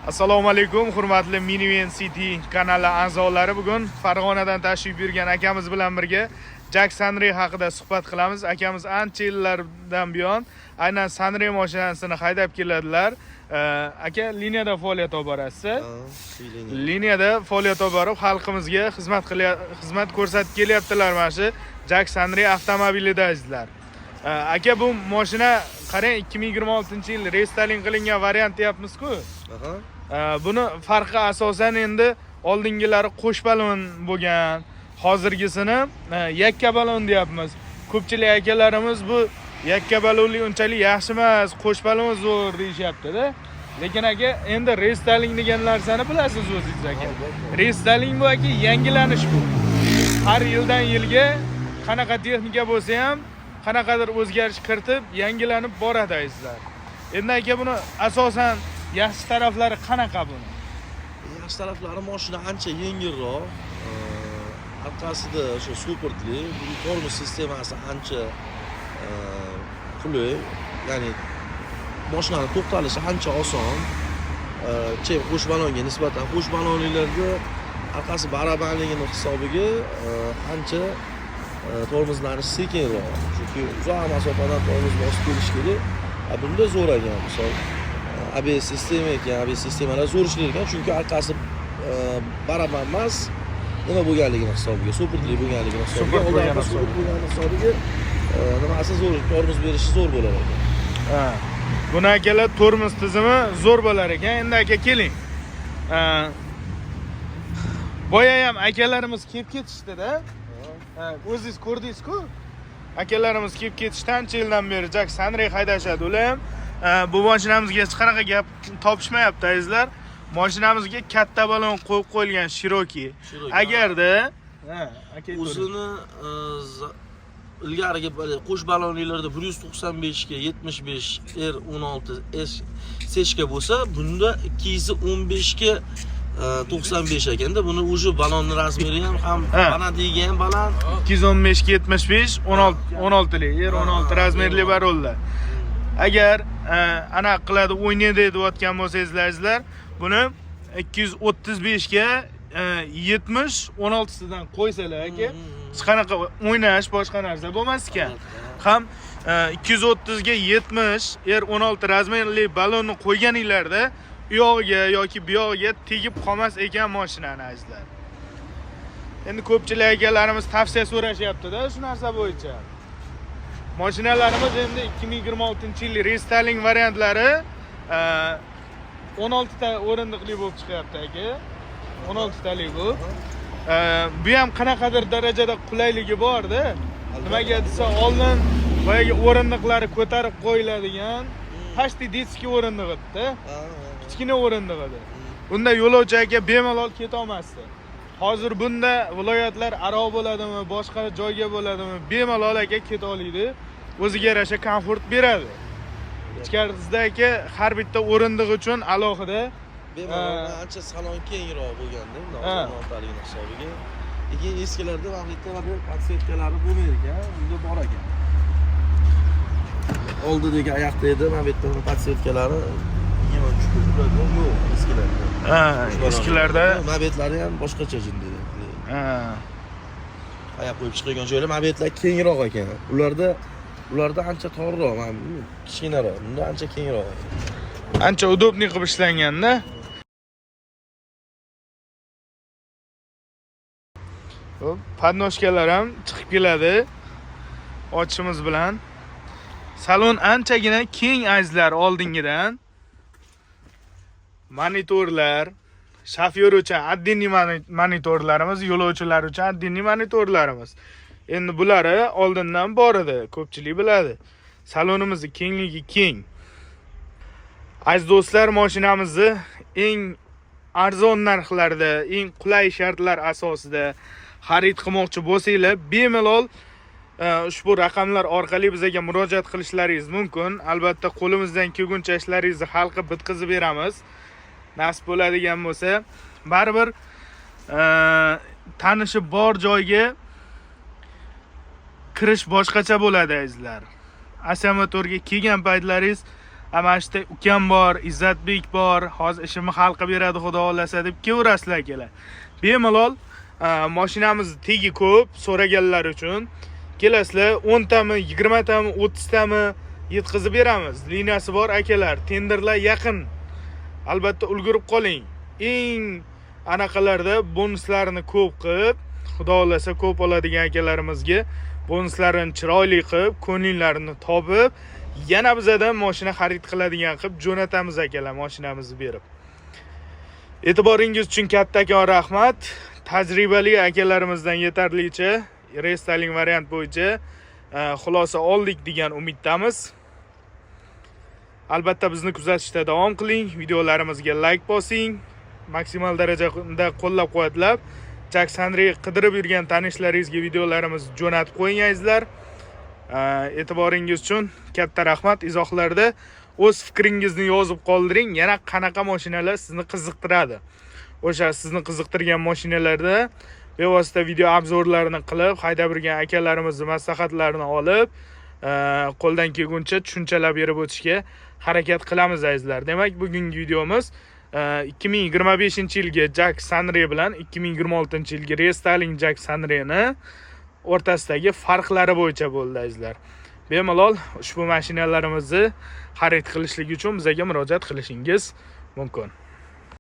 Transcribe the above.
Assalomu alaykum, hurmatli Minivan City kanali a'zolari. Bugun Farg'onadan tashrif buyurgan akamiz bilan birga Jack Sunray haqida suhbat qilamiz. Akamiz ancha yillardan buyon aynan Sunray mashinasini haydab keladilar. Aka liniyada faoliyat olib borasiz. Liniyada faoliyat olib borib, xalqimizga xizmat ko'rsatib kelyaptilar mana shu Jack Sunray avtomobilida azizlar. Aka bu mashina qarang 2026-yil restyling qilingan variant deyapmiz-ku. Buni farqi asosan endi oldingilari qo'sh balon bo'lgan, hozirgisini yakka balon deyapmiz. Ko'pchilik akalarimiz bu yakka balonli unchalik yaxshi emas, qo'sh balon zo'r deyishyapti-da. Lekin aka endi restyling degan narsani bilasiz o'zingiz aka. Restyling bu aka yangilanish bu. Har yildan yilga qanaqa texnika bo'lsa ham qanaqadir o'zgarish kiritib, yangilanib boradi azizlar. Endi aka buni asosan yaxshi taraflari qanaqa buni? Yaxshi taraflari mashina ancha yengilroq, orqasida o'sha supportli, tormoz sistemasi ancha qulay, ya'ni mashinaning to'xtalishi ancha oson. Qo'sh balonga nisbatan qo'sh balonlarda orqasi barabanligini hisobiga ancha tormozlanish sekinroq. Chunki uzoq masofadan tormoz bosib kelish kerak. Bunda zo'r ekan, misol ABS sistema ekan, ABS sistemalar zo'r ishlaydi ekan, chunki orqasi baraban emas, nima bo'lganligini hisobiga, supportli bo'lganligini hisobiga, hisobiga nimasi zo'r, tormoz berishi zo'r bo'lar ekan. Buni akalar tormoz tizimi zo'r bo'lar ekan. Endi aka keling. Boya ham akalarimiz kelib ketishdi-da. O'zingiz ko'rdingiz-ku. Akalarimiz kelib ketishdan ancha yildan beri Jack Sunray haydashadi. Ular ham bu mashinamizga hech qanaqa gap topishmayapti azizlar. Mashinamizga katta balon qo'yib qo'yilgan Cherokee. Agarda o'zini ilgarigi qo'sh balonlarda 195 ga 75 R16 sechka bo'lsa, bunda 215 ga 95 ekanda. Buni o'sha balonning razmeri ham balandligi ham baland. 215 ga 75 16 lik R16 razmerli balonlar. Agar ana qiladi o'ynaydi deyotgan bo'lsangizlar, buni 235 ga 70 16 sidan qo'ysalar aka, hech qanaqa o'ynash boshqa narsa bo'lmas ekan. Ham 230 ga 70 R16 razmerli balonni qo'yganinglarda u yog'iga yoki bu yog'iga tegib qolmas ekan mashinani azizlar. Endi ko'pchilik akalarimiz tavsiya so'rashyapti-da shu narsa bo'yicha. Mashinalarimiz endi 2026-yil restyling variantlari 16 ta o'rindiqli bo'lib chiqyapti aka. 16 talik bu. Bu ham qanaqadir darajada qulayligi bor-da. Nimaga desa, oldin boyagi o'rindiqlari ko'tarib qo'yiladigan pashti detskiy o'rindiq edi-da. Kichkina o'rindiq edi. Bunda yo'lovchi aka bemalol keta olmasdi. Hozir bunda viloyatlar aro bo'ladimi, boshqa joyga bo'ladimi, bemalol aka keta oladi. O'ziga yarasha komfort beradi. Ichkarisida aka har bitta o'rindiq uchun alohida bemalol ancha salon kengroq bo'lganda, notaligini hisobiga. Lekin eskilarda vaqtda podsetkalari bo'lmaydi ekan, bunda bor ekan. Oldidagi oyoqda edi, mana bu yerda podsetkalari yo'q eskilarda. Eskilarda mobetlari ham boshqacha jindi. Oyoq qo'yib chiqadigan joylar mobetlar kengroq ekan. Ularda ancha torroq, mana kichkinaroq, bunda ancha kengroq. Ancha udobniy qilib ishlangan-da. Podnoshkalar ham chiqib keladi ochishimiz bilan. Salon anchagina keng azizlar oldingidan. Monitorlar, shofyor uchun addiniy monitorlarimiz, yo'lovchilar uchun addiniy monitorlarimiz. Endi bulari oldindan bor edi, ko'pchilik biladi. Salonimiz kengligi keng. Aziz do'stlar, mashinamizni eng arzon narxlarda, eng qulay shartlar asosida xarid qilmoqchi bo'lsanglar, bemalol ushbu raqamlar orqali bizga murojaat qilishlaringiz mumkin. Albatta qo'limizdan kelguncha ishlaringizni hal qilib bitkazib beramiz. Nasib bo'ladigan bo'lsa, baribir tanishi bor joyga kirish boshqacha bo'ladi azizlar. Asamatorga kelgan paytlaringiz Mana shu ukam bor, Izzatbek bor. Hozir ishimni hal qilib beradi, xudo xolasa deb kelaverasizlar kelar. Bemalol mashinamiz tegi ko'p so'raganlar uchun kelasizlar 10 tami, 20 tami, 30 tami yetkazib beramiz. Liniyasi bor akalar, tenderlar yaqin. Albatta ulgurib qoling. Eng anaqalarda bonuslarni ko'p qilib, xudo xolasa ko'p oladigan akalarimizga bonuslarni chiroyli qilib, ko'nglingizni topib, yana bizdan mashina xarid qiladigan qilib jo'natamiz akalar mashinamizni berib. E'tiboringiz uchun kattakon rahmat. Tajribali akalarimizdan yetarlicha restyling variant bo'yicha xulosa oldik degan umiddamiz. Albatta bizni kuzatishda davom qiling, videolarimizga like bosing, maksimal darajada qo'llab-quvvatlab, Jaksandri qidirib yurgan tanishlaringizga videolarimizni jo'natib qo'ying azizlar. E'tiboringiz uchun katta rahmat. Izohlarda o'z fikringizni yozib qoldiring. Yana qanaqa mashinalar sizni qiziqtiradi? O'sha sizni qiziqtirgan mashinalarda bevosita video obzorlarini qilib, haydab yurgan akalarimizning maslahatlarini olib, qo'ldan kelguncha tushunchalar berib o'tishga harakat qilamiz azizlar. Demak, bugungi videomiz 2025-yilgi Jaksandri bilan 2026-yilgi restyling Jaksandrini o'rtasidagi farqlari bo'yicha bo'ldi azizlar. Bemalol ushbu mashinalarimizni xarid qilishlik uchun bizga murojaat qilishingiz mumkin.